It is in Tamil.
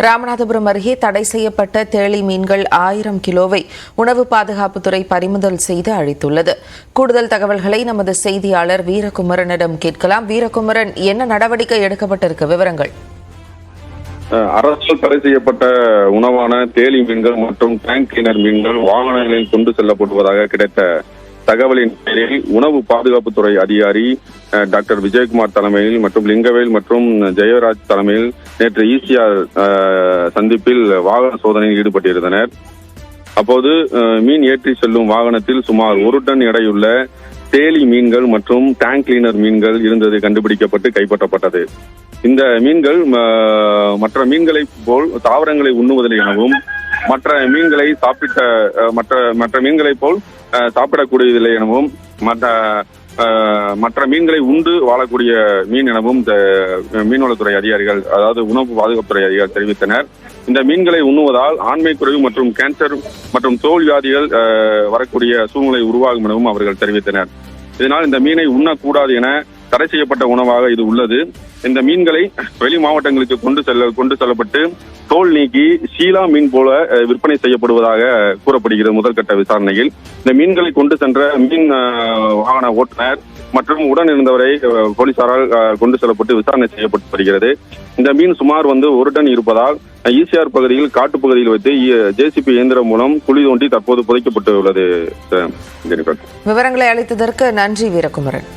ராமநாதபுரம் அருகே தடை செய்யப்பட்ட தேளி மீன்கள் 1000 கிலோவை உணவு பாதுகாப்புத்துறை பறிமுதல் செய்து அழித்துள்ளது. கூடுதல் தகவல்களை நமது செய்தியாளர் வீரகுமரனிடம் கேட்கலாம். வீரகுமரன், என்ன நடவடிக்கை எடுக்கப்பட்டிருக்கு? விவரங்கள். அரசால் தடை செய்யப்பட்ட உணவான தேளி மீன்கள் மற்றும் டேங்க் கிளீனர் மீன்கள் வாகனங்களில் கொண்டு செல்லப்படுவதாக கிடைத்த தகவலின் பேரில் உணவு பாதுகாப்புத்துறை அதிகாரி டாக்டர் விஜயகுமார் தலைமையில் மற்றும் லிங்கவேல் மற்றும் ஜெயராஜ் தலைமையில் நேற்று ஈசிஆர் சந்திப்பில் வாகன சோதனையில் ஈடுபட்டிருந்தனர். அப்போது மீன் ஏற்றி செல்லும் வாகனத்தில் சுமார் 1 டன் எடையுள்ள தேளி மீன்கள் மற்றும் டேங்க் கிளீனர் மீன்கள் இருந்தது கண்டுபிடிக்கப்பட்டு கைப்பற்றப்பட்டது. இந்த மீன்கள் மற்ற மீன்களை போல் தாவரங்களை உண்ணுவதில்லை எனவும் மற்ற மீன்களை மற்ற மீன்களை போல் சாப்பிடக்கூடியதில்லை எனவும் மற்ற மீன்களை உண்டு வாழக்கூடிய மீன் எனவும் மீன்வளத்துறை அதிகாரிகள், அதாவது உணவு பாதுகாப்புத்துறை அதிகாரிகள் தெரிவித்தனர். இந்த மீன்களை உண்ணுவதால் ஆண்மை குறைவு மற்றும் கேன்சர் மற்றும் தோல் வியாதிகள் வரக்கூடிய சூழ்நிலை உருவாகும் எனவும் அவர்கள் தெரிவித்தனர். இதனால் இந்த மீனை உண்ணக்கூடாது என தடை செய்யப்பட்ட உணவாக இது உள்ளது. இந்த மீன்களை வெளி மாவட்டங்களுக்கு கொண்டு செல்லப்பட்டு தோல் நீக்கி ஷீலா மீன் போல விற்பனை செய்யப்படுவதாக கூறப்படுகிறது. முதற்கட்ட விசாரணையில் இந்த மீன்களை கொண்டு சென்ற மீன் வாகன ஓட்டுநர் மற்றும் உடன் இருந்தவரை போலீசாரால் கொண்டு செல்லப்பட்டு விசாரணை செய்யப்பட்டு வருகிறது. இந்த மீன் சுமார் 1 டன் இருப்பதால் ஈசிஆர் பகுதியில் காட்டுப்பகுதியில் வைத்து ஜேசிபி இயந்திரம் மூலம் குழி தோண்டி தற்போது புதைக்கப்பட்டு உள்ளது. விவரங்களை அளித்ததற்கு நன்றி வீரகுமரன்.